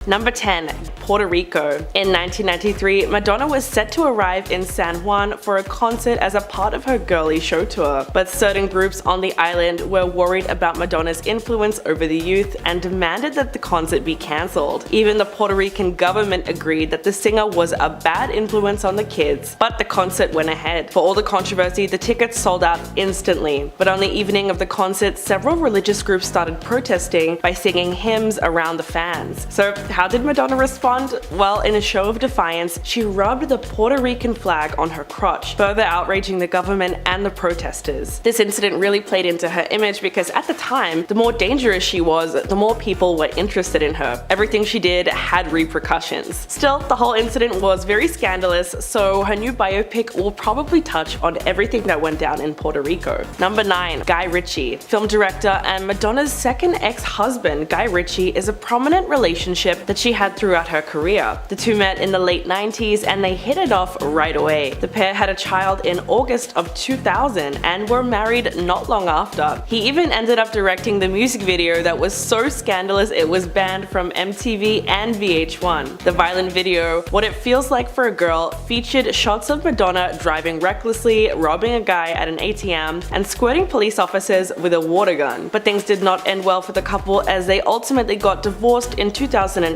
Number 10. Puerto Rico. In 1993, Madonna was set to arrive in San Juan for a concert as a part of her girly show tour, but certain groups on the island were worried about Madonna's influence over the youth and demanded that the concert be cancelled. Even the Puerto Rican government agreed that the singer was a bad influence on the kids, but the concert went ahead. For all the controversy, the tickets sold out instantly, but on the evening of the concert, several religious groups started protesting by singing hymns around the fans. So how did Madonna respond? Well, in a show of defiance, she rubbed the Puerto Rican flag on her crotch, further outraging the government and the protesters. This incident really played into her image because at the time, the more dangerous she was, the more people were interested in her. Everything she did had repercussions. Still, the whole incident was very scandalous, so her new biopic will probably touch on everything that went down in Puerto Rico. Number 9. Guy Ritchie. Film director and Madonna's second ex-husband, Guy Ritchie, is a prominent relationship that she had throughout her career. The two met in the late 90s and they hit it off right away. The pair had a child in August of 2000 and were married not long after. He even ended up directing the music video that was so scandalous it was banned from MTV and VH1. The violent video, What It Feels Like for a Girl, featured shots of Madonna driving recklessly, robbing a guy at an ATM, and squirting police officers with a water gun. But things did not end well for the couple as they ultimately got divorced in 2008,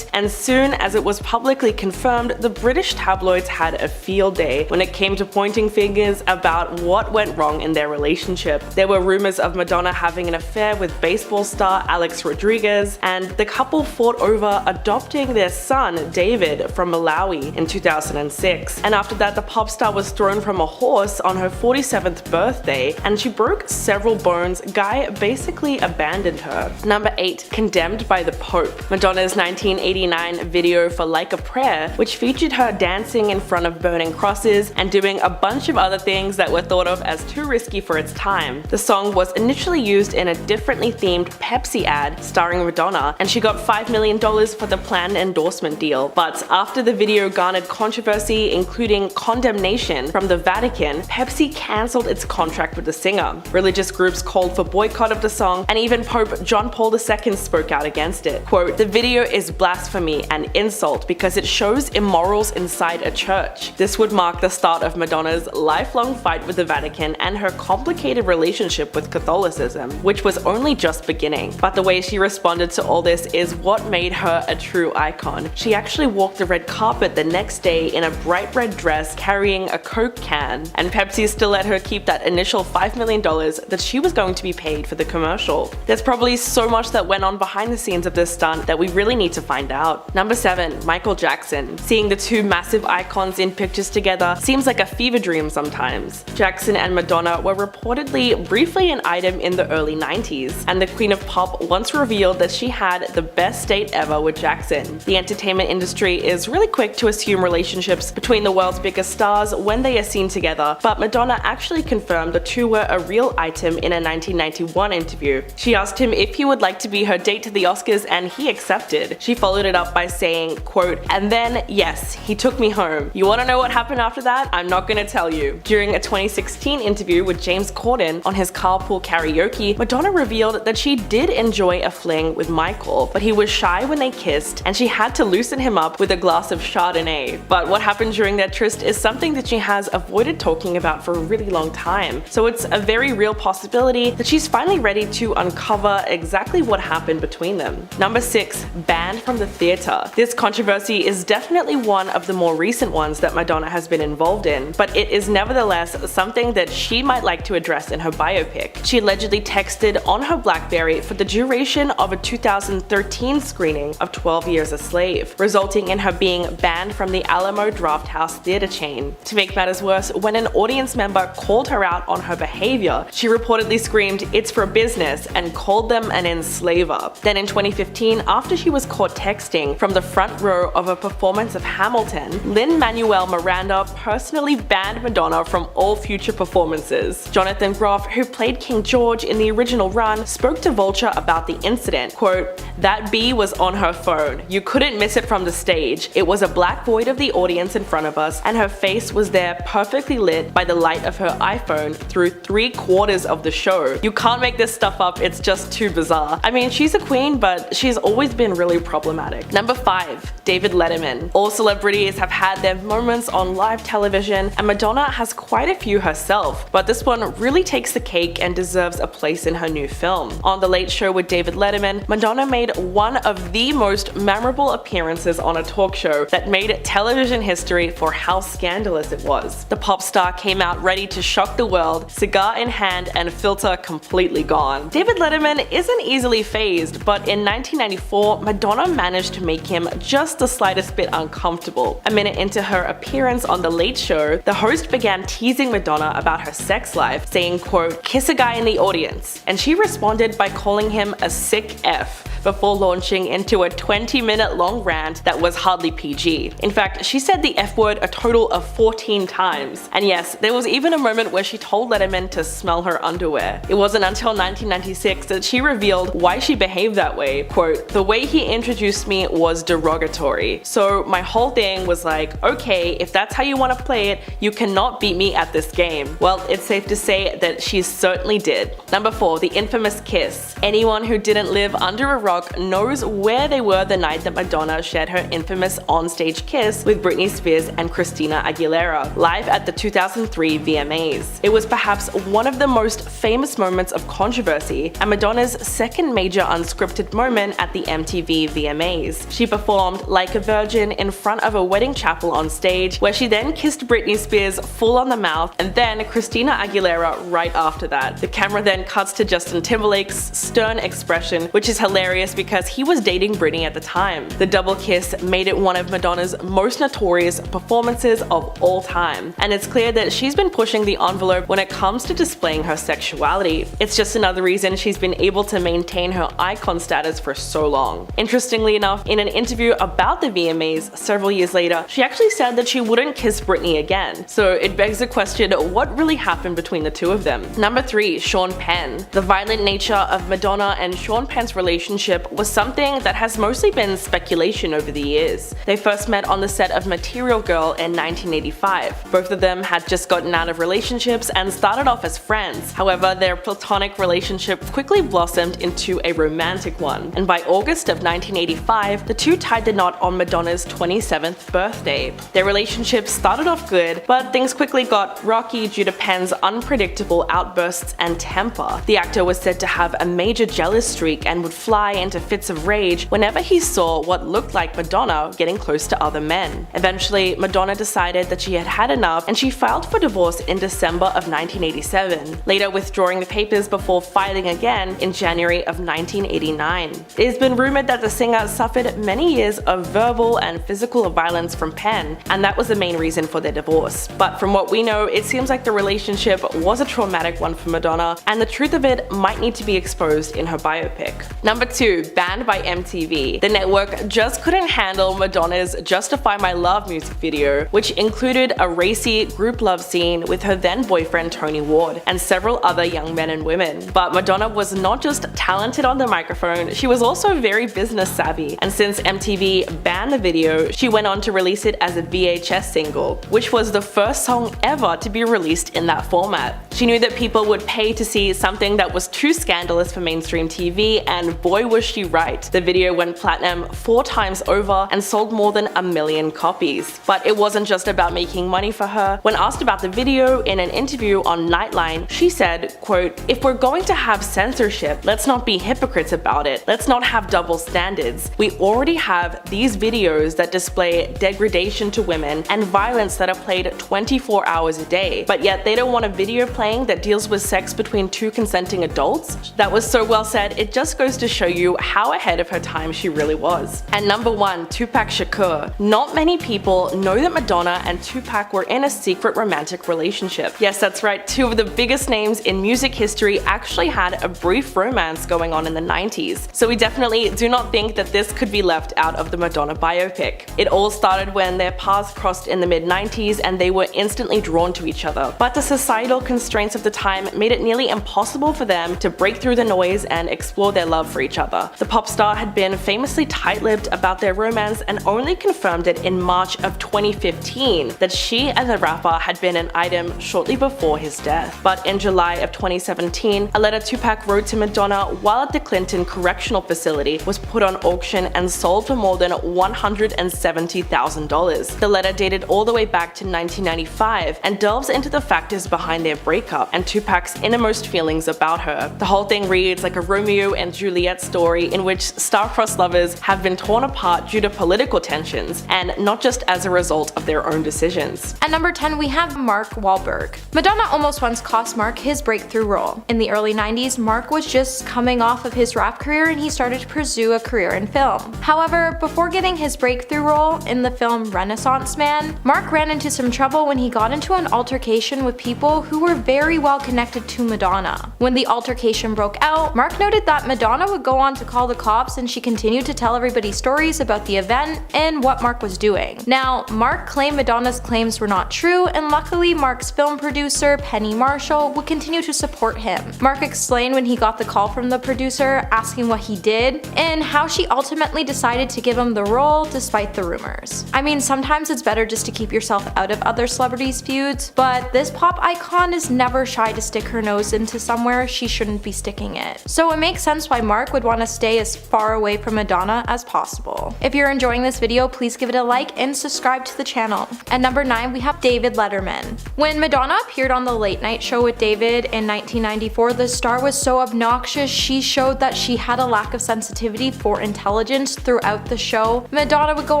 and soon as it was publicly confirmed, the British tabloids had a field day when it came to pointing fingers about what went wrong in their relationship. There were rumors of Madonna having an affair with baseball star Alex Rodriguez, and the couple fought over adopting their son, David, from Malawi in 2006. And after that, the pop star was thrown from a horse on her 47th birthday, and she broke several bones. Guy basically abandoned her. Number 8. Condemned by the Pope. Madonna's 1989 video for Like a Prayer, which featured her dancing in front of burning crosses and doing a bunch of other things that were thought of as too risky for its time. The song was initially used in a differently themed Pepsi ad starring Madonna, and she got $5 million for the planned endorsement deal. But after the video garnered controversy, including condemnation from the Vatican, Pepsi cancelled its contract with the singer. Religious groups called for boycott of the song, and even Pope John Paul II spoke out against it. Quote, "The video is blasphemy and insult because it shows immorals inside a church. This would mark the start of Madonna's lifelong fight with the Vatican and her complicated relationship with Catholicism, which was only just beginning." But the way she responded to all this is what made her a true icon. She actually walked the red carpet the next day in a bright red dress carrying a Coke can, and Pepsi still let her keep that initial $5 million that she was going to be paid for the commercial. There's probably so much that went on behind the scenes of this stunt that we really need to find out. Number 7. Michael Jackson. Seeing the two massive icons in pictures together seems like a fever dream sometimes. Jackson and Madonna were reportedly briefly an item in the early 90s, and the Queen of Pop once revealed that she had the best date ever with Jackson. The entertainment industry is really quick to assume relationships between the world's biggest stars when they are seen together, but Madonna actually confirmed the two were a real item in a 1991 interview. She asked him if he would like to be her date to the Oscars, and he accepted. She followed it up by saying, quote, "And then, yes, he took me home. You wanna know what happened after that? I'm not gonna tell you." During a 2016 interview with James Corden on his carpool karaoke, Madonna revealed that she did enjoy a fling with Michael, but he was shy when they kissed, and she had to loosen him up with a glass of Chardonnay. But what happened during their tryst is something that she has avoided talking about for a really long time, so it's a very real possibility that she's finally ready to uncover exactly what happened between them. Number 6. Banned from the theater. This controversy is definitely one of the more recent ones that Madonna has been involved in, but it is nevertheless something that she might like to address in her biopic. She allegedly texted on her BlackBerry for the duration of a 2013 screening of 12 Years a Slave, resulting in her being banned from the Alamo Drafthouse theater chain. To make matters worse, when an audience member called her out on her behavior, she reportedly screamed, "It's for business," and called them an enslaver. Then in 2015, after she was caught texting from the front row of a performance of Hamilton, Lin-Manuel Miranda personally banned Madonna from all future performances. Jonathan Groff, who played King George in the original run, spoke to Vulture about the incident. Quote, That B was on her phone. You couldn't miss it from the stage. It was a black void of the audience in front of us, and her face was there perfectly lit by the light of her iPhone through 3/4 of the show. You can't make this stuff up, it's just too bizarre. I mean, she's a queen, but she's always been really problematic. Number 5. David Letterman. All celebrities have had their moments on live television, and Madonna has quite a few herself, but this one really takes the cake and deserves a place in her new film. On The Late Show with David Letterman, Madonna made one of the most memorable appearances on a talk show that made television history for how scandalous it was. The pop star came out ready to shock the world, cigar in hand and filter completely gone. David Letterman isn't easily fazed, but in 1994, Madonna managed to make him just the slightest bit uncomfortable. A minute into her appearance on The Late Show, the host began teasing Madonna about her sex life, saying, quote, "Kiss a guy in the audience," and she responded by calling him a sick F, before launching into a 20-minute long rant that was hardly PG. In fact, she said the F word a total of 14 times. And yes, there was even a moment where she told Letterman to smell her underwear. It wasn't until 1996 that she revealed why she behaved that way. Quote, "The way he introduced me was derogatory. So my whole thing was like, okay, if that's how you want to play it, you cannot beat me at this game." Well, it's safe to say that she certainly did. Number 4. The infamous kiss. Anyone who didn't live under a rock knows where they were the night that Madonna shared her infamous onstage kiss with Britney Spears and Christina Aguilera, live at the 2003 VMAs. It was perhaps one of the most famous moments of controversy, and Madonna's second major unscripted moment at the MTV VMAs. She performed Like a Virgin in front of a wedding chapel on stage, where she then kissed Britney Spears full on the mouth, and then Christina Aguilera right after that. The camera then cuts to Justin Timberlake's stern expression, which is hilarious because he was dating Britney at the time. The double kiss made it one of Madonna's most notorious performances of all time, and it's clear that she's been pushing the envelope when it comes to displaying her sexuality. It's just another reason she's been able to maintain her icon status for so long. Interestingly enough, in an interview about the VMAs several years later, she actually said that she wouldn't kiss Britney again. So it begs the question, what really happened between the two of them? Number 3. Sean Penn. The violent nature of Madonna and Sean Penn's relationship was something that has mostly been speculation over the years. They first met on the set of Material Girl in 1985. Both of them had just gotten out of relationships and started off as friends. However, their platonic relationship quickly blossomed into a romantic one, and by August of 1985, the two tied the knot on Madonna's 27th birthday. Their relationship started off good, but things quickly got rocky due to Penn's unpredictable outbursts and temper. The actor was said to have a major jealous streak and would fly into fits of rage whenever he saw what looked like Madonna getting close to other men. Eventually, Madonna decided that she had had enough, and she filed for divorce in December of 1987, later withdrawing the papers before filing again in January of 1989. It has been rumored that the singer suffered many years of verbal and physical violence from Penn, and that was the main reason for their divorce. But from what we know, it seems like the relationship was a traumatic one for Madonna, and the truth of it might need to be exposed in her biopic. Number 2. Banned by MTV. The network just couldn't handle Madonna's Justify My Love music video, which included a racy group love scene with her then boyfriend Tony Ward and several other young men and women. But Madonna was not just talented on the microphone, she was also very business savvy, and since MTV banned the video, she went on to release it as a VHS single, which was the first song ever to be released in that format. She knew that people would pay to see something that was too scandalous for mainstream TV, and boy was she right. The video went platinum 4 times over and sold more than 1 million copies. But it wasn't just about making money for her. When asked about the video in an interview on Nightline, she said, quote, "If we're going to have censorship, let's not be hypocrites about it. Let's not have double standards. We already have these videos that display degradation to women and violence that are played 24 hours a day, but yet they don't want a video playing that deals with sex between 2 consenting adults?" That was so well said, it just goes to show you how ahead of her time she really was. And number 1, Tupac Shakur. Not many people know that Madonna and Tupac were in a secret romantic relationship. Yes, that's right, 2 of the biggest names in music history actually had a brief romance going on in the 90s. So we definitely do not think that this could be left out of the Madonna biopic. It all started when their paths crossed in the mid-90s and they were instantly drawn to each other. But the societal constraints of the time made it nearly impossible for them to break through the noise and explore their love for each other. other. The pop star had been famously tight-lipped about their romance and only confirmed it in March of 2015 that she and the rapper had been an item shortly before his death. But in July of 2017, a letter Tupac wrote to Madonna while at the Clinton Correctional Facility was put on auction and sold for more than $170,000. The letter dated all the way back to 1995 and delves into the factors behind their breakup and Tupac's innermost feelings about her. The whole thing reads like a Romeo and Juliet story in which star-crossed lovers have been torn apart due to political tensions and not just as a result of their own decisions. At number 10, we have Mark Wahlberg. Madonna almost once cost Mark his breakthrough role. In the early 90s, Mark was just coming off of his rap career and he started to pursue a career in film. However, before getting his breakthrough role in the film Renaissance Man, Mark ran into some trouble when he got into an altercation with people who were very well connected to Madonna. When the altercation broke out, Mark noted that Madonna would go on to call the cops and she continued to tell everybody stories about the event and what Mark was doing. Now, Mark claimed Madonna's claims were not true, and luckily Mark's film producer, Penny Marshall, would continue to support him. Mark explained when he got the call from the producer asking what he did and how she ultimately decided to give him the role despite the rumors. I mean, sometimes it's better just to keep yourself out of other celebrities' feuds, but this pop icon is never shy to stick her nose into somewhere she shouldn't be sticking it. So it makes sense why Mark would want to stay as far away from Madonna as possible. If you're enjoying this video, please give it a like and subscribe to the channel. At number 9, we have David Letterman. When Madonna appeared on the Late Night Show with David in 1994, the star was so obnoxious she showed that she had a lack of sensitivity for intelligence throughout the show. Madonna would go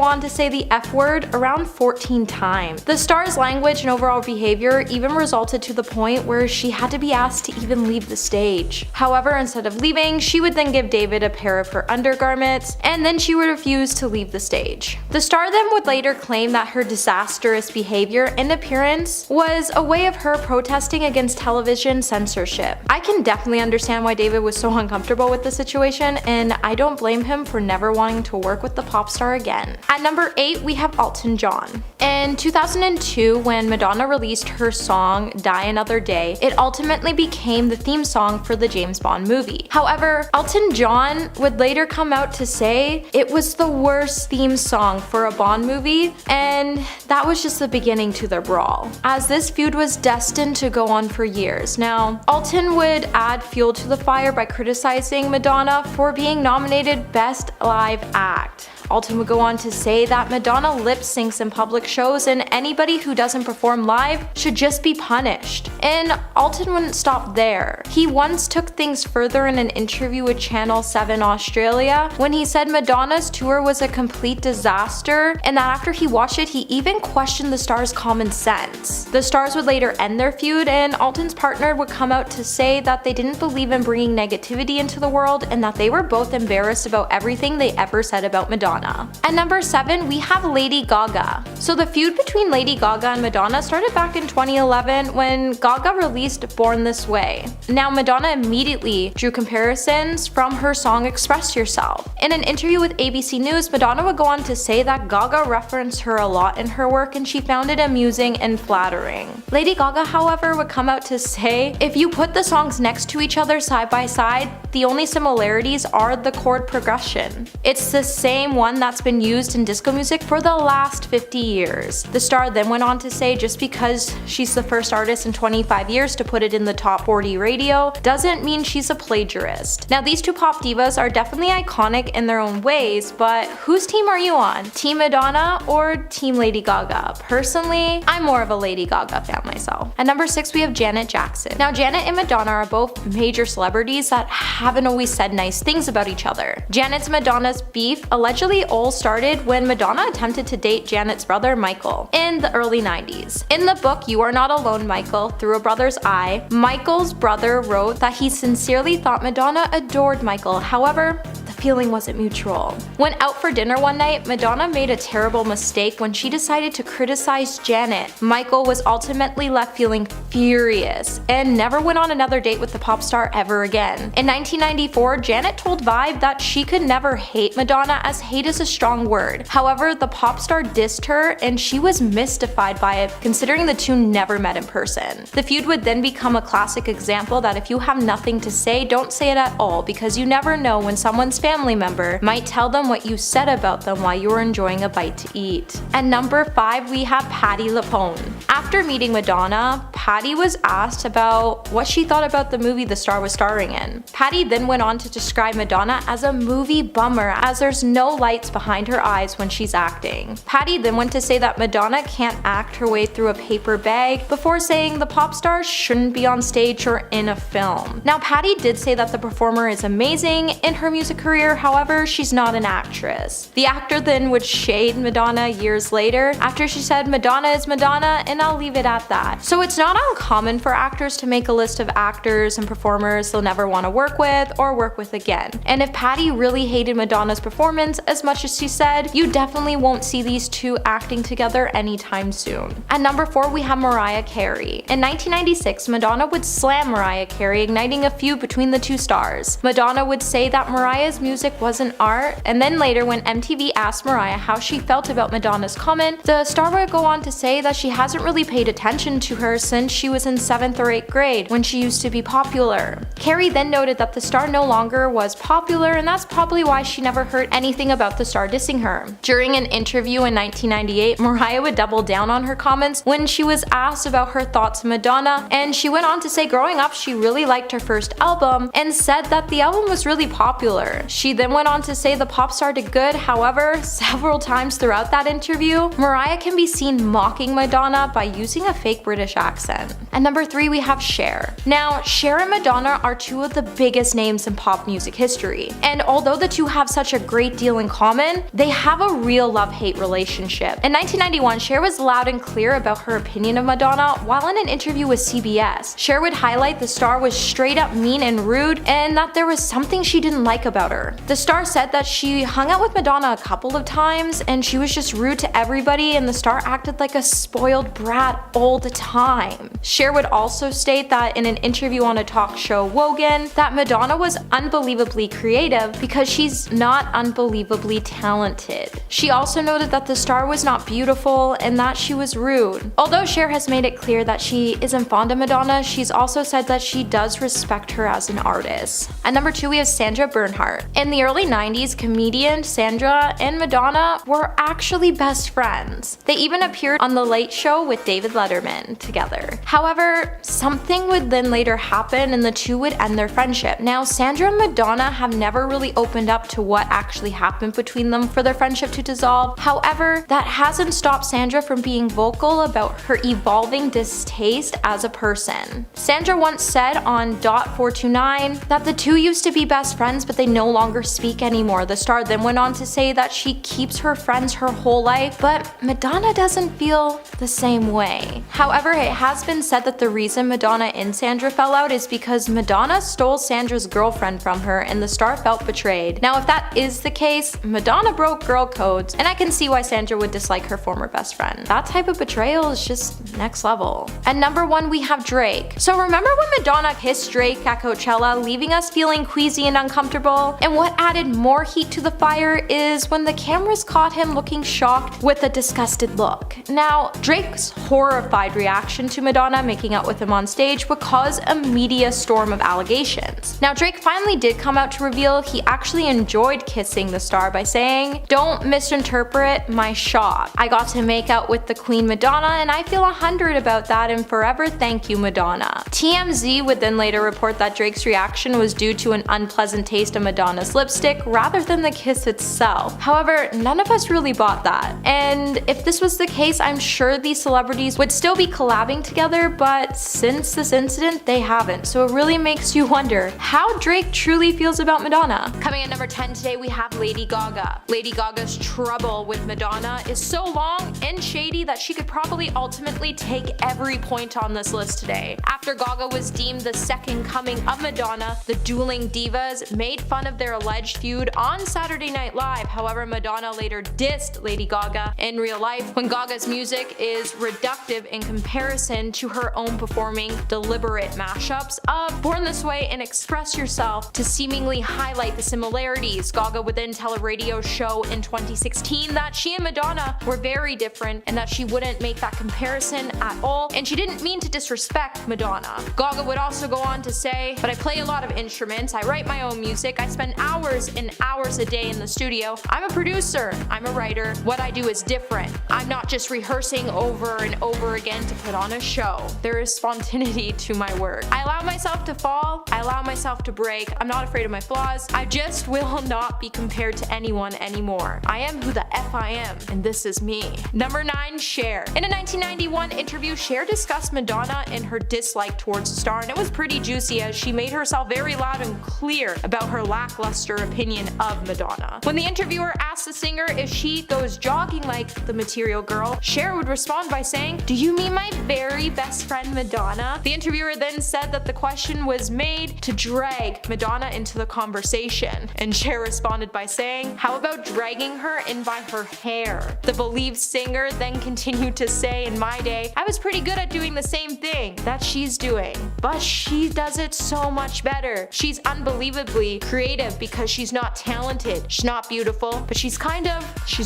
on to say the F word around 14 times. The star's language and overall behavior even resulted to the point where she had to be asked to even leave the stage. However, instead of leaving, she would then give David a pair of her undergarments, and then she would refuse to leave the stage. The star then would later claim that her disastrous behavior and appearance was a way of her protesting against television censorship. I can definitely understand why David was so uncomfortable with the situation, and I don't blame him for never wanting to work with the pop star again. At number 8, we have Elton John. In 2002, when Madonna released her song Die Another Day, it ultimately became the theme song for the James Bond movie. However, Elton John would later come out to say it was the worst theme song for a Bond movie, and that was just the beginning to their brawl, as this feud was destined to go on for years. Now, Elton would add fuel to the fire by criticizing Madonna for being nominated Best Live Act. Elton would go on to say that Madonna lip syncs in public shows and anybody who doesn't perform live should just be punished. And Elton wouldn't stop there. He once took things further in an interview with Channel 7 Australia when he said Madonna's tour was a complete disaster and that after he watched it, he even questioned the star's common sense. The stars would later end their feud, and Elton's partner would come out to say that they didn't believe in bringing negativity into the world and that they were both embarrassed about everything they ever said about Madonna. At number 7, we have Lady Gaga. So the feud between Lady Gaga and Madonna started back in 2011 when Gaga released Born This Way. Now, Madonna immediately drew comparisons from her song Express Yourself. In an interview with ABC News, Madonna would go on to say that Gaga referenced her a lot in her work and she found it amusing and flattering. Lady Gaga, however, would come out to say, if you put the songs next to each other side by side, the only similarities are the chord progression. It's the same one that's been used in disco music for the last 50 years. The star then went on to say just because she's the first artist in 25 years to put it in the top 40 radio doesn't mean she's a plagiarist. Now, these two pop divas are definitely iconic in their own ways, but whose team are you on? Team Madonna or Team Lady Gaga? Personally, I'm more of a Lady Gaga fan myself. At number 6, we have Janet Jackson. Now, Janet and Madonna are both major celebrities that haven't always said nice things about each other. Janet's and Madonna's beef allegedly all started when Madonna attempted to date Janet's brother Michael in the early 90s. In the book You Are Not Alone, Michael, Through a Brother's Eye, Michael's brother wrote that he sincerely thought Madonna adored Michael. However, the feeling wasn't mutual. When out for dinner one night, Madonna made a terrible mistake when she decided to criticize Janet. Michael was ultimately left feeling furious and never went on another date with the pop star ever again. In 1994, Janet told Vibe that she could never hate Madonna, as hate is a strong word. However, the pop star dissed her and she was mystified by it, considering the two never met in person. The feud would then become a classic example that if you have nothing to say, don't say it at all, because you never know when someone's family member might tell them what you said about them while you were enjoying a bite to eat. At number 5, we have Patti LuPone. After meeting Madonna, Patti was asked about what she thought about the movie the star was starring in. Patti then went on to describe Madonna as a movie bummer, as there's no lights behind her eyes when she's acting. Patti then went to say that Madonna can't act her way through a paper bag, before saying the pop star shouldn't be on stage or in a film. Now, Patti did say that the performer is amazing in her music career, however, she's not an actress. The actor then would shade Madonna years later after she said Madonna is Madonna, and I'll leave it at that. So it's not uncommon for actors to make a list of actors and performers they'll never want to work with or work with again. And if Patti really hated Madonna's performance as much as she said, you definitely won't see these two acting together anytime soon. At number 4, we have Mariah Carey. In 1996, Madonna would slam Mariah Carey, igniting a feud between the two stars. Madonna would say that Mariah's music wasn't art, and then later when MTV asked Mariah how she felt about Madonna's comment, the star would go on to say that she hasn't really paid attention to her since she was in 7th or 8th grade, when she used to be popular. Carey then noted that the star no longer was popular, and that's probably why she never heard anything about the star dissing her. During an interview in 1998, Mariah would double down on her comments when she was asked about her thoughts on Madonna, and she went on to say growing up she really liked her first album and said that the album was really popular. She then went on to say the pop star did good, however, several times throughout that interview, Mariah can be seen mocking Madonna by using a fake British accent. At number 3, we have Cher. Now, Cher and Madonna are two of the biggest names in pop music history, and although the two have such a great deal in common, they have a real love-hate relationship. In 1991, Cher was loud and clear about her opinion of Madonna while in an interview with CBS. Cher would highlight the star was straight up mean and rude, and that there was something she didn't like about her. The star said that she hung out with Madonna a couple of times and she was just rude to everybody, and the star acted like a spoiled brat all the time. Cher would also state that in an interview on a talk show Wogan that Madonna was unbelievably creative because she's not unbelievably talented. She also noted that the star was not beautiful and that she was rude. Although Cher has made it clear that she isn't fond of Madonna, she's also said that she does respect her as an artist. At number 2, we have Sandra Bernhard. In the early 90s, comedian Sandra and Madonna were actually best friends. They even appeared on The Late Show with David Letterman together. However, something would then later happen and the two would end their friendship. Now, Sandra and Madonna have never really opened up to what actually happened between them for their friendship to dissolve. However, that hasn't stopped Sandra from being vocal about her evolving distaste as a person. Sandra once said on .429 that the two used to be best friends, but they no longer speak anymore. The star then went on to say that she keeps her friends her whole life, but Madonna doesn't feel the same way. However, it has been said that the reason Madonna and Sandra fell out is because Madonna stole Sandra's girlfriend from her and the star felt betrayed. Now, if that is the case, Madonna broke girl codes, and I can see why Sandra would dislike her former best friend. That type of betrayal is just next level. At number 1, we have Drake. So remember when Madonna kissed Drake at Coachella, leaving us feeling queasy and uncomfortable? And what added more heat to the fire is when the cameras caught him looking shocked with a disgusted look. Now, Drake's horrified reaction to Madonna making out with him on stage would cause a media storm of allegations. Now, Drake finally did come out to reveal he actually enjoyed kissing the star by saying, "Don't misinterpret my shot. I got to make out with the Queen Madonna and I feel 100 about that, and forever thank you, Madonna." TMZ would then later report that Drake's reaction was due to an unpleasant taste of Madonna's lipstick rather than the kiss itself. However, none of us really bought that. And if this was the case, I'm sure these celebrities would still be collabing together, but since this incident, they haven't. So it really makes you wonder how Drake truly feels about Madonna. Coming at number 10 today, we have Lady Gaga. Lady Gaga's trouble with Madonna is so long and shady that she could probably ultimately take every point on this list today. After Gaga was deemed the second coming of Madonna, the dueling divas made fun of their alleged feud on Saturday Night Live. However, Madonna later dissed Lady Gaga in real life when Gaga's music is reductive in comparison to her own performing deliberate mashups of Born This Way and Express Yourself to seemingly highlight the similarities. Gaga would then tell a radio show in 2016 that she and Madonna were very different and that she wouldn't make that comparison at all, and she didn't mean to disrespect Madonna. Gaga would also go on to say, "But I play a lot of instruments, I write my own music, I spend hours and hours a day in the studio. I'm a producer, I'm a writer. What I do is different. I'm not just rehearsing over and over again to put on a show. There is spontaneity to my work. I allow myself to fall, I allow myself to break. I'm not afraid of my flaws. I just will not be compared to anyone anymore. I am who the F I am, and this is me. Number 9, Cher. In a 1991 interview, Cher discussed Madonna and her dislike towards the star, and it was pretty juicy as she made herself very loud and clear about her lackluster opinion of Madonna. When the interviewer asked the singer if she goes jogging like the Material Girl, Cher would respond by saying, "Do you mean my very best friend Madonna?" The interviewer then said that the question was made to drag Madonna into the conversation, and Cher responded by saying, "How about dragging her in by her hair?" The believed singer then continued to say, "In my day, I was pretty good at doing the same thing that she's doing, but she does it so much better. She's unbelievably creative because she's not talented, she's not beautiful, but she's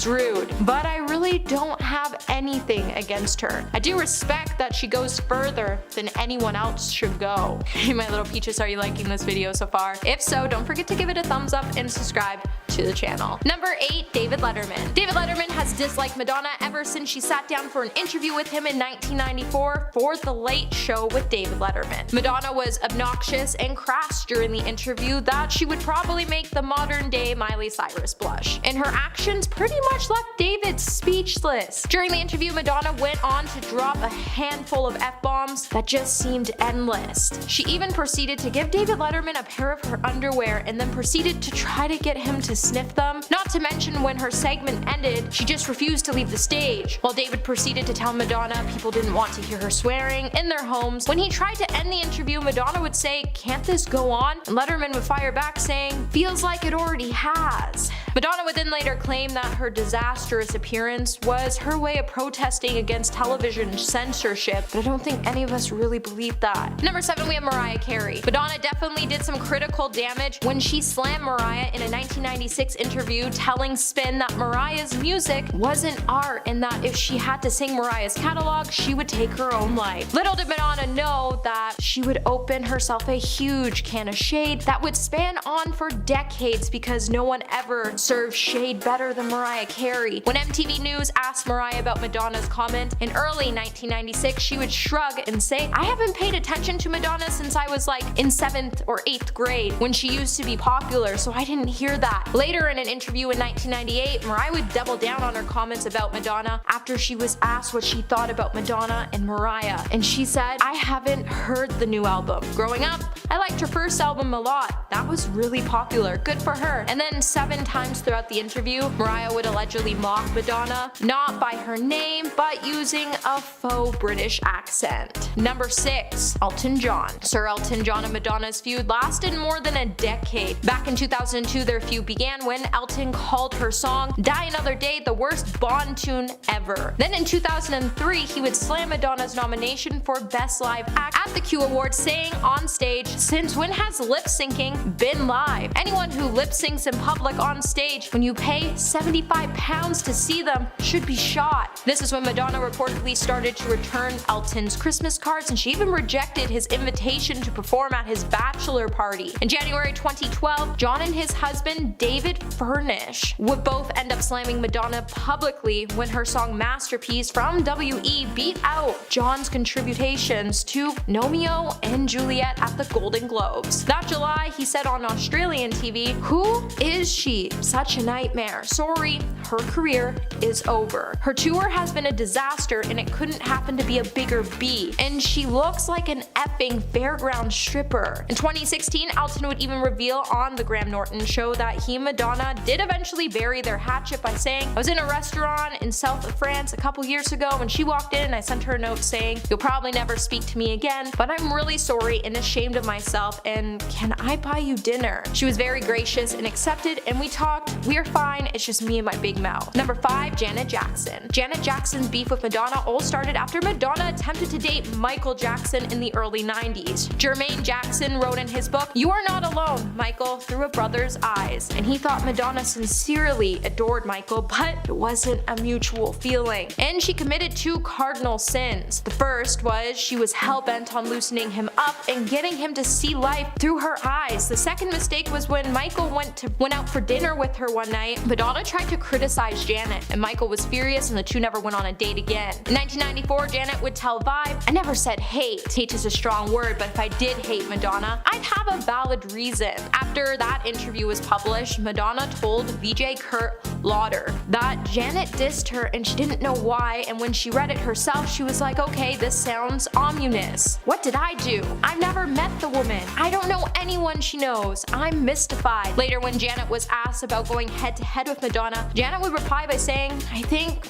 rude. But I really don't have anything against her. I do respect that she goes further than anyone else should go." Hey my little peaches, are you liking this video so far? If so, don't forget to give it a thumbs up and subscribe to the channel. Number 8, David Letterman. David Letterman has disliked Madonna ever since she sat down for an interview with him in 1994 for The Late Show with David Letterman. Madonna was obnoxious and crass during the interview that she would probably make the modern day Miley Cyrus blush, and her actions pretty much left David speechless. During the interview, Madonna went on to drop a handful of F-bombs that just seemed endless. She even proceeded to give David Letterman a pair of her underwear and then proceeded to try to get him to sniff them. Not to mention, when her segment ended, she just refused to leave the stage, while David proceeded to tell Madonna people didn't want to hear her swearing in their homes. When he tried to end the interview, Madonna would say, "Can't this go on?" and Letterman would fire back saying, "Feels like it already has." Madonna would then later claim that her disastrous appearance was her way of protesting against television censorship, but I don't think any of us really believe that. Number 7, we have Mariah Carey. Madonna definitely did some critical damage when she slammed Mariah in a 1996 interview, telling Spin that Mariah's music wasn't art and that if she had to sing Mariah's catalog, she would take her own life. Little did Madonna know that she would open herself a huge can of shade that would span on for decades, because no one ever served shade better than Mariah Carey. When MTV News asked Mariah about Madonna's comment in early 1996, she would shrug and say, "I haven't paid attention to Madonna since I was like in 7th or 8th grade when she used to be popular, so I didn't hear that." Later in an interview in 1998, Mariah would double down on her comments about Madonna after she was asked what she thought about Madonna and Mariah, and she said, "I haven't heard the new album. Growing up, I liked her first album a lot. That was really popular. Good for her." And then 7 times throughout the interview, Mariah would allegedly mock Madonna, not by her name, but using a faux British accent. Number 6, Elton John. Sir Elton John and Madonna's feud lasted more than a decade. Back in 2002, their feud began when Elton called her song "Die Another Day" the worst Bond tune ever. Then in 2003, he would slam Madonna's nomination for Best Live Act at the Q Awards, saying on stage, "Since when has lip syncing been live? Anyone who lip syncs in public on stage when you pay £75 to see them should be shot." This is when Madonna reportedly started to return Elton's Christmas cards, and she even rejected his invitation to perform at his bachelor party. In January 2012, John and his husband David Furnish would both end up slamming Madonna publicly when her song Masterpiece from WE beat out John's contributions to Romeo and Juliet at the Golden Globes. That July, he said on Australian TV, "Who is she? Such a nightmare. Sorry, her career is over. Her tour has been a disaster and it couldn't happen to be a bigger B. And she looks like an effing fairground stripper." In 2016, Elton would even reveal on the Graham Norton show that he and Madonna did eventually bury their hatchet by saying, "I was in a restaurant in south of France a couple years ago when she walked in and I sent her a note saying, 'You'll probably never speak to me again, but I'm really sorry and ashamed of myself, and can I buy you dinner?' She was very gracious and accepted, and we talked shocked? We're fine, it's just me and my big mouth. Number 5, Janet Jackson. Janet Jackson's beef with Madonna all started after Madonna attempted to date Michael Jackson in the early 90s. Jermaine Jackson wrote in his book, "You are not alone, Michael, through a brother's eyes." And he thought Madonna sincerely adored Michael, but it wasn't a mutual feeling. And she committed 2 cardinal sins. The first was she was hell-bent on loosening him up and getting him to see life through her eyes. The second mistake was when Michael went out for dinner with her one night. Madonna tried to criticize Janet, and Michael was furious and the two never went on a date again. In 1994, Janet would tell Vibe, "I never said hate. Hate is a strong word, but if I did hate Madonna, I'd have a valid reason." After that interview was published, Madonna told VJ Kurt Lauder that Janet dissed her and she didn't know why, and when she read it herself, she was like, "Okay, this sounds ominous. What did I do? I've never met the woman. I don't know anyone she knows. I'm mystified." Later, when Janet was asked about going head-to-head with Madonna, Janet would reply by saying,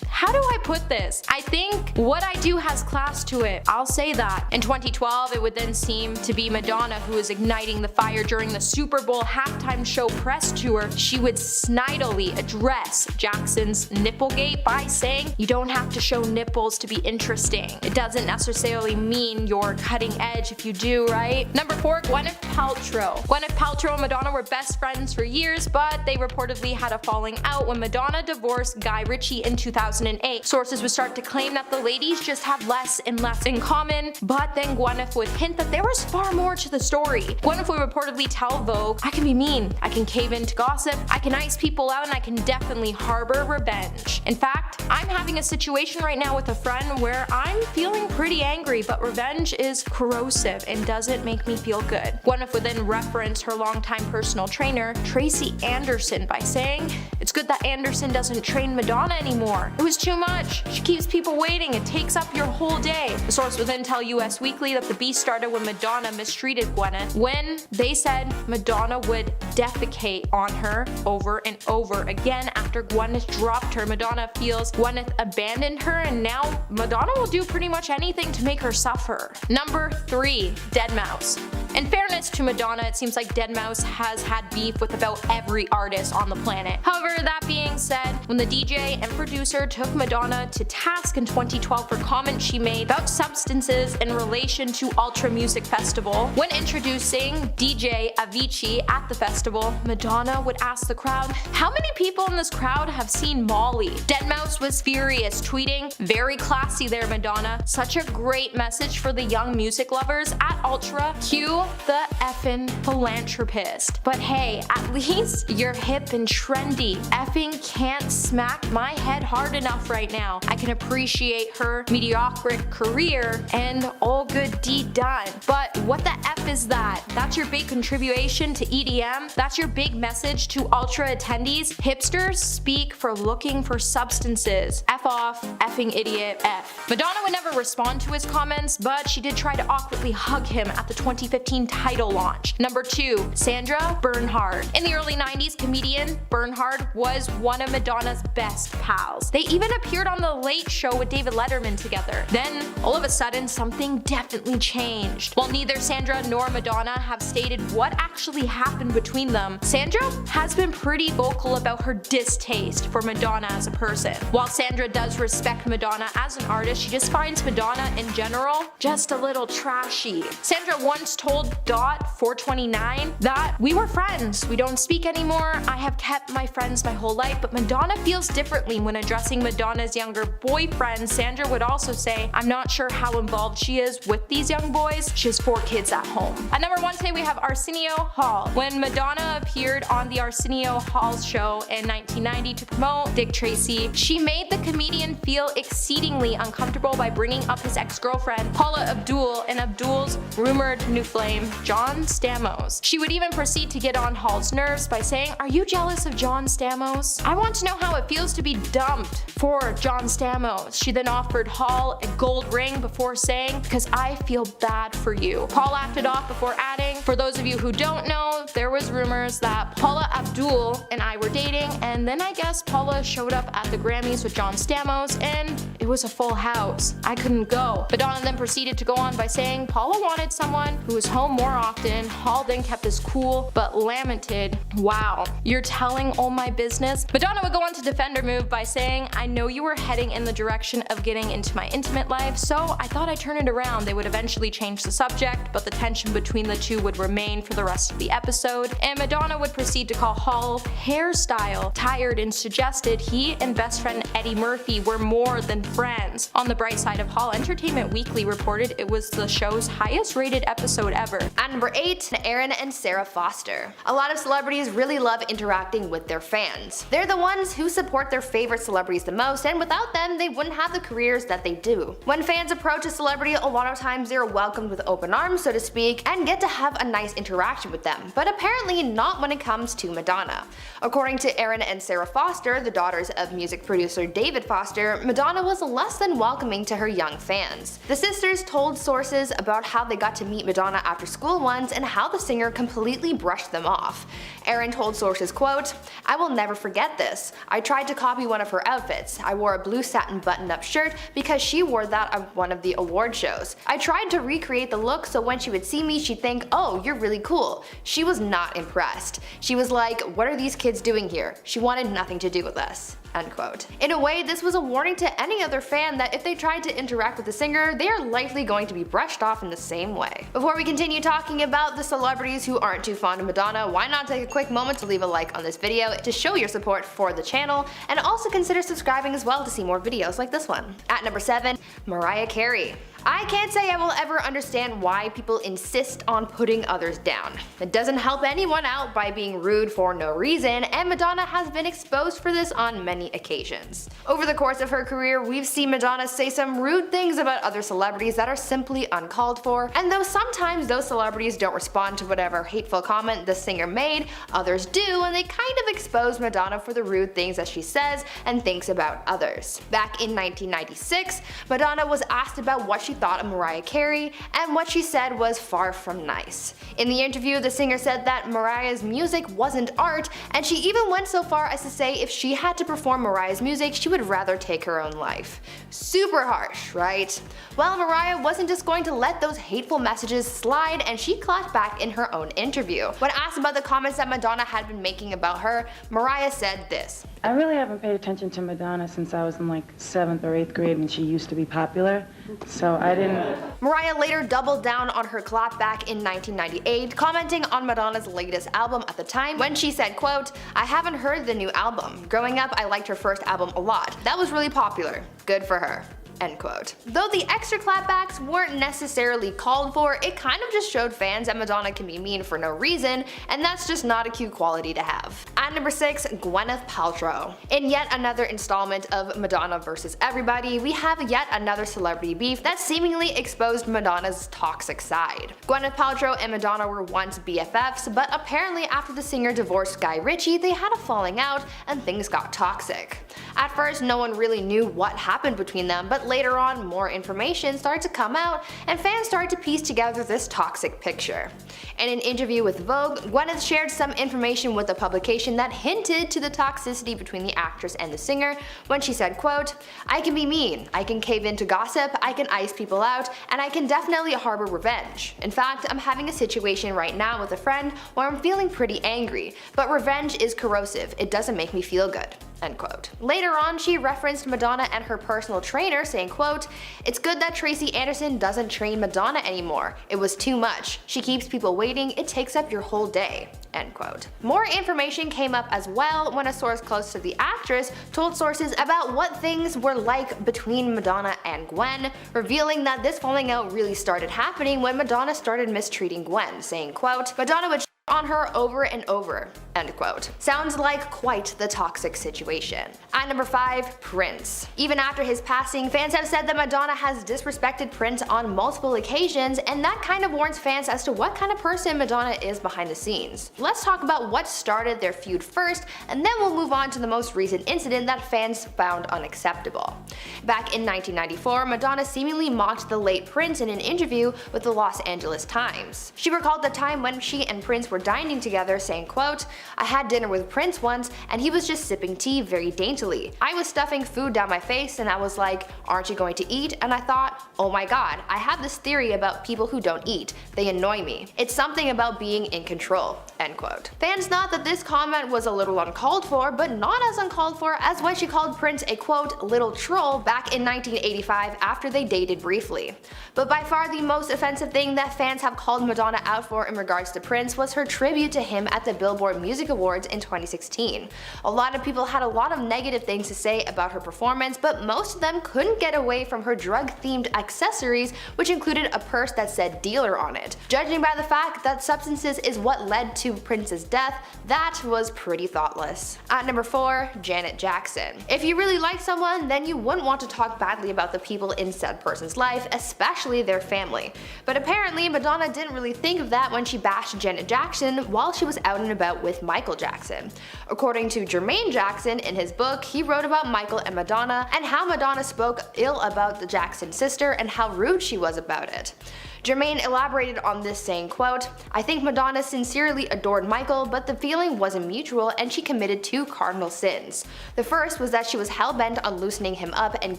how do I put this? I think what I do has class to it. I'll say that. In 2012, it would then seem to be Madonna who was igniting the fire during the Super Bowl halftime show press tour. She would snidely address Jackson's nipplegate by saying, "You don't have to show nipples to be interesting. It doesn't necessarily mean you're cutting edge if you do, right?" Number 4, Gwyneth Paltrow. Gwyneth Paltrow and Madonna were best friends for years, but they reportedly had a falling out when Madonna divorced Guy Ritchie in 2008. Sources would start to claim that the ladies just have less and less in common, but then Gwyneth would hint that there was far more to the story. Gwyneth would reportedly tell Vogue, "I can be mean, I can cave into gossip, I can ice people out, and I can definitely harbor revenge. In fact, I'm having a situation right now with a friend where I'm feeling pretty angry, but revenge is corrosive and doesn't make me feel good." Gwyneth would then reference her longtime personal trainer, Tracy Anderson, by saying, "It's good that Anderson doesn't train Madonna anymore. It was too much. She keeps people waiting. It takes up your whole day." The source would then tell US Weekly that the beef started when Madonna mistreated Gwyneth, when they said Madonna would defecate on her over and over again after Gwyneth dropped her. Madonna feels Gwyneth abandoned her, and now Madonna will do pretty much anything to make her suffer. Number 3, Deadmau5. In fairness to Madonna, it seems like Deadmau5 has had beef with about every artist on the planet. However, that being said, when the DJ and producer took Madonna to task in 2012 for comments she made about substances in relation to Ultra Music Festival, when introducing DJ Avicii at the festival, Madonna would ask the crowd, "How many people in this crowd have seen Molly?" Deadmau5 was furious, tweeting, "Very classy there, Madonna. Such a great message for the young music lovers at Ultra. Cue the effing philanthropist. But hey, at least you're hip and trendy. Effing can't smack my head hard enough right now. I can appreciate her mediocre career and all good deed done. But what the F is that? That's your big contribution to EDM? That's your big message to Ultra attendees? Hipsters speak for looking for substances. F off, effing idiot, F." Madonna would never respond to his comments, but she did try to awkwardly hug him at the 2015 title launch. Number 2, Sandra Bernhard. In the early 90s, comedian Bernhard was one of Madonna's best pals. They even appeared on The Late Show with David Letterman together. Then, all of a sudden, something definitely changed. While neither Sandra nor Madonna have stated what actually happened between them, Sandra has been pretty vocal about her distaste for Madonna as a person. While Sandra does respect Madonna as an artist, she just finds Madonna in general just a little trashy. Sandra once told Dot429 that, "We were friends. We don't speak anymore. I have kept my friends my whole life, but Madonna feels differently." When addressing Madonna's younger boyfriend, Sandra would also say, "I'm not sure how involved she is with these young boys. She has 4 kids at home." At number 1 today, we have Arsenio Hall. When Madonna appeared on the Arsenio Hall show in 1990 to promote Dick Tracy, she made the comedian feel exceedingly uncomfortable by bringing up his ex-girlfriend, Paula Abdul, and Abdul's rumored new flame, John Stamos. She would even proceed to get on Hall's nerves by saying, "Are you jealous of John Stamos? I want to know how it feels to be dumped for John Stamos." She then offered Hall a gold ring before saying, "Because I feel bad for you." Paul laughed it off before adding, "For those of you who don't know, there was rumors that Paula Abdul and I were dating, and and then I guess Paula showed up at the Grammys with John Stamos, and it was a full house. I couldn't go. Madonna then proceeded to go on by saying Paula wanted someone who was home more often. Hall then kept this cool, but lamented, "Wow, you're telling all my business?" Madonna would go on to defend her move by saying, "I know you were heading in the direction of getting into my intimate life, so I thought I'd turn it around." They would eventually change the subject, but the tension between the two would remain for the rest of the episode, and Madonna would proceed to call Hall hairstyle tired and suggested he and best friend Eddie Murphy were more than friends. On the bright side of Hall, Entertainment Weekly reported it was the show's highest rated episode ever. At number 8, Aaron and Sarah Foster. A lot of celebrities really love interacting with their fans. They're the ones who support their favorite celebrities the most, and without them, they wouldn't have the careers that they do. When fans approach a celebrity, a lot of times they're welcomed with open arms, so to speak, and get to have a nice interaction with them, but apparently not when it comes to Madonna. According to Aaron and Sarah Foster, the daughters of music producer David Foster, Madonna was less than welcoming to her young fans. The sisters told sources about how they got to meet Madonna after school once and how the singer completely brushed them off. Aaron told sources, quote, "I will never forget this. I tried to copy one of her outfits. I wore a blue satin button-up shirt because she wore that at one of the award shows. I tried to recreate the look so when she would see me she'd think, oh, you're really cool. She was not impressed. She was like, what are these kids doing here? She wanted nothing to do with us." Unquote. In a way, this was a warning to any other fan that if they tried to interact with the singer, they are likely going to be brushed off in the same way. Before we continue talking about the celebrities who aren't too fond of Madonna, why not take a quick moment to leave a like on this video to show your support for the channel, and also consider subscribing as well to see more videos like this one. At number 7, Mariah Carey. I can't say I will ever understand why people insist on putting others down. It doesn't help anyone out by being rude for no reason, and Madonna has been exposed for this on many occasions. Over the course of her career, we've seen Madonna say some rude things about other celebrities that are simply uncalled for, and though sometimes those celebrities don't respond to whatever hateful comment the singer made, others do, and they kind of expose Madonna for the rude things that she says and thinks about others. Back in 1996, Madonna was asked about what she thought of Mariah Carey, and what she said was far from nice. In the interview, the singer said that Mariah's music wasn't art, and she even went so far as to say if she had to perform Mariah's music, she would rather take her own life. Super harsh, right? Well, Mariah wasn't just going to let those hateful messages slide, and she clapped back in her own interview. When asked about the comments that Madonna had been making about her, Mariah said this. I really haven't paid attention to Madonna since I was in like 7th or 8th grade and she used to be popular, so I didn't. Mariah later doubled down on her clapback in 1998, commenting on Madonna's latest album at the time when she said, quote, "I haven't heard the new album. Growing up, I liked her first album a lot. That was really popular. Good for her." End quote. Though the extra clapbacks weren't necessarily called for, it kind of just showed fans that Madonna can be mean for no reason, and that's just not a cute quality to have. At number 6, Gwyneth Paltrow. In yet another installment of Madonna vs. Everybody, we have yet another celebrity beef that seemingly exposed Madonna's toxic side. Gwyneth Paltrow and Madonna were once BFFs, but apparently after the singer divorced Guy Ritchie, they had a falling out and things got toxic. At first, no one really knew what happened between them, but later on, more information started to come out, and fans started to piece together this toxic picture. In an interview with Vogue, Gwyneth shared some information with the publication that hinted to the toxicity between the actress and the singer when she said, quote, "I can be mean, I can cave into gossip, I can ice people out, and I can definitely harbor revenge. In fact, I'm having a situation right now with a friend where I'm feeling pretty angry, but revenge is corrosive, it doesn't make me feel good." End quote. Later on, she referenced Madonna and her personal trainer, saying, quote, "It's good that Tracy Anderson doesn't train Madonna anymore. It was too much. She keeps people waiting, it takes up your whole day." End quote. More information came up as well when a source close to the actress told sources about what things were like between Madonna and Gwen, revealing that this falling out really started happening when Madonna started mistreating Gwen, saying, quote, "Madonna would on her over and over." End quote. Sounds like quite the toxic situation. At number 5, Prince. Even after his passing, fans have said that Madonna has disrespected Prince on multiple occasions, and that kind of warns fans as to what kind of person Madonna is behind the scenes. Let's talk about what started their feud first, and then we'll move on to the most recent incident that fans found unacceptable. Back in 1994, Madonna seemingly mocked the late Prince in an interview with the Los Angeles Times. She recalled the time when she and Prince were dining together, saying, quote, "I had dinner with Prince once and he was just sipping tea very daintily. I was stuffing food down my face and I was like, aren't you going to eat? And I thought, oh my god, I have this theory about people who don't eat. They annoy me. It's something about being in control." End quote. Fans thought that this comment was a little uncalled for, but not as uncalled for as when she called Prince a quote, "little troll" back in 1985 after they dated briefly. But by far the most offensive thing that fans have called Madonna out for in regards to Prince was her tribute to him at the Billboard Music Awards in 2016. A lot of people had a lot of negative things to say about her performance, but most of them couldn't get away from her drug-themed accessories, which included a purse that said dealer on it. Judging by the fact that substances is what led to Prince's death, that was pretty thoughtless. At number 4, Janet Jackson. If you really like someone, then you wouldn't want to talk badly about the people in said person's life, especially their family. But apparently Madonna didn't really think of that when she bashed Janet Jackson while she was out and about with Michael Jackson. According to Jermaine Jackson, in his book, he wrote about Michael and Madonna and how Madonna spoke ill about the Jackson sister and how rude she was about it. Jermaine elaborated on this, saying, quote, "I think Madonna sincerely adored Michael, but the feeling wasn't mutual and she committed 2 cardinal sins. The first was that she was hell-bent on loosening him up and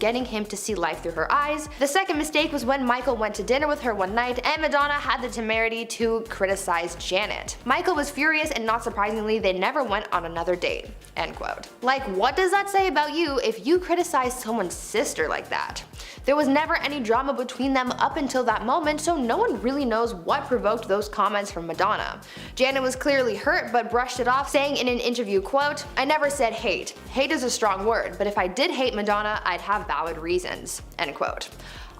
getting him to see life through her eyes. The second mistake was when Michael went to dinner with her one night and Madonna had the temerity to criticize Janet. Michael was furious and not surprisingly they never went on another date." End quote. Like, what does that say about you if you criticize someone's sister like that? There was never any drama between them up until that moment, so no one really knows what provoked those comments from Madonna. Janet was clearly hurt but brushed it off, saying in an interview, quote, "I never said hate. Hate is a strong word, but if I did hate Madonna, I'd have valid reasons." End quote.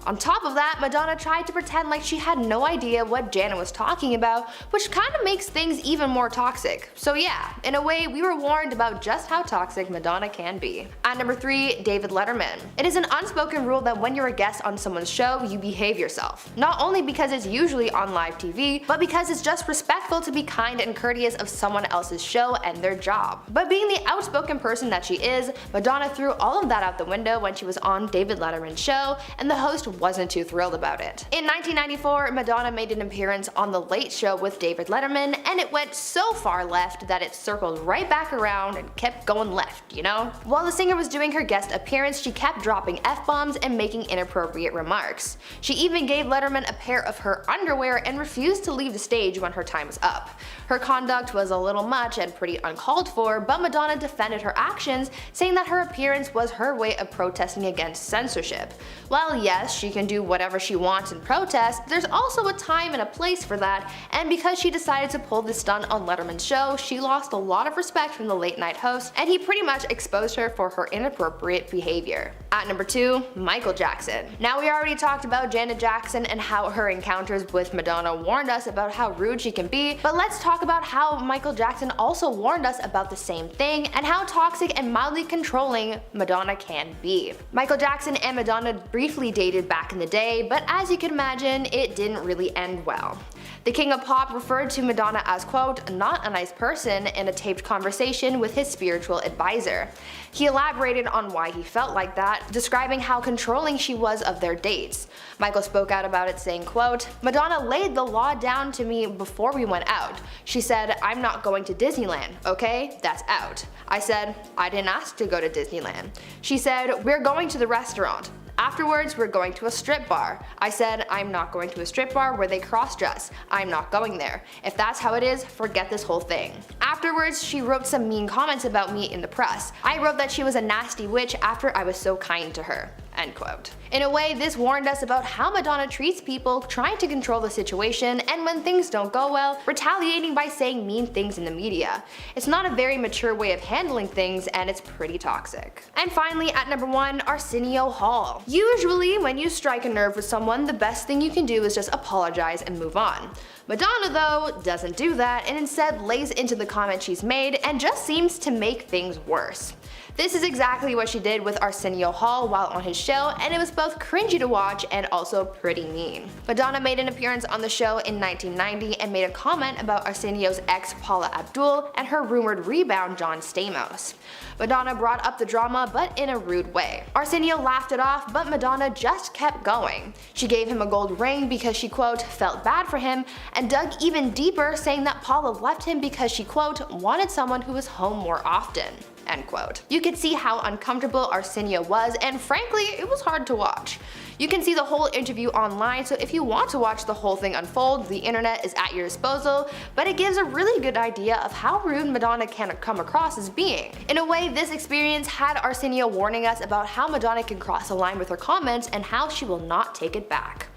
On top of that, Madonna tried to pretend like she had no idea what Janet was talking about, which kind of makes things even more toxic. So yeah, in a way, we were warned about just how toxic Madonna can be. At number 3, David Letterman. It is an unspoken rule that when you're a guest on someone's show, you behave yourself. Not only because it's usually on live TV, but because it's just respectful to be kind and courteous of someone else's show and their job. But being the outspoken person that she is, Madonna threw all of that out the window when she was on David Letterman's show, and the host wasn't too thrilled about it. In 1994, Madonna made an appearance on The Late Show with David Letterman, and it went so far left that it circled right back around and kept going left, you know? While the singer was doing her guest appearance, she kept dropping F-bombs and making inappropriate remarks. She even gave Letterman a pair of her underwear and refused to leave the stage when her time was up. Her conduct was a little much and pretty uncalled for, but Madonna defended her actions, saying that her appearance was her way of protesting against censorship. While yes, she can do whatever she wants in protest, there's also a time and a place for that, and because she decided to pull this stunt on Letterman's show, she lost a lot of respect from the late night host, and he pretty much exposed her for her inappropriate behavior. At number 2, Michael Jackson. Now we already talked about Janet Jackson and how her encounters with Madonna warned us about how rude she can be, but let's talk about how Michael Jackson also warned us about the same thing and how toxic and mildly controlling Madonna can be. Michael Jackson and Madonna briefly dated back in the day, but as you can imagine, it didn't really end well. The King of Pop referred to Madonna as, quote, "not a nice person" in a taped conversation with his spiritual advisor. He elaborated on why he felt like that, describing how controlling she was of their dates. Michael spoke out about it, saying, quote, "Madonna laid the law down to me before we went out. She said, 'I'm not going to Disneyland, okay? That's out.' I said, 'I didn't ask to go to Disneyland.' She said, 'We're going to the restaurant. Afterwards, we're going to a strip bar. I said, I'm not going to a strip bar where they cross-dress. I'm not going there. If that's how it is, forget this whole thing.' Afterwards, she wrote some mean comments about me in the press. I wrote that she was a nasty witch after I was so kind to her." End quote. In a way, this warned us about how Madonna treats people trying to control the situation, and when things don't go well, retaliating by saying mean things in the media. It's not a very mature way of handling things, and it's pretty toxic. And finally, at number 1, Arsenio Hall. Usually, when you strike a nerve with someone, the best thing you can do is just apologize and move on. Madonna, though, doesn't do that and instead lays into the comment she's made and just seems to make things worse. This is exactly what she did with Arsenio Hall while on his show, and it was both cringy to watch and also pretty mean. Madonna made an appearance on the show in 1990 and made a comment about Arsenio's ex Paula Abdul and her rumored rebound John Stamos. Madonna brought up the drama, but in a rude way. Arsenio laughed it off, but Madonna just kept going. She gave him a gold ring because she, quote, felt bad for him, and dug even deeper, saying that Paula left him because she, quote, wanted someone who was home more often. End quote. You could see how uncomfortable Arsenio was, and frankly, it was hard to watch. You can see the whole interview online, so if you want to watch the whole thing unfold, the internet is at your disposal, but it gives a really good idea of how rude Madonna can come across as being. In a way, this experience had Arsenio warning us about how Madonna can cross a line with her comments and how she will not take it back.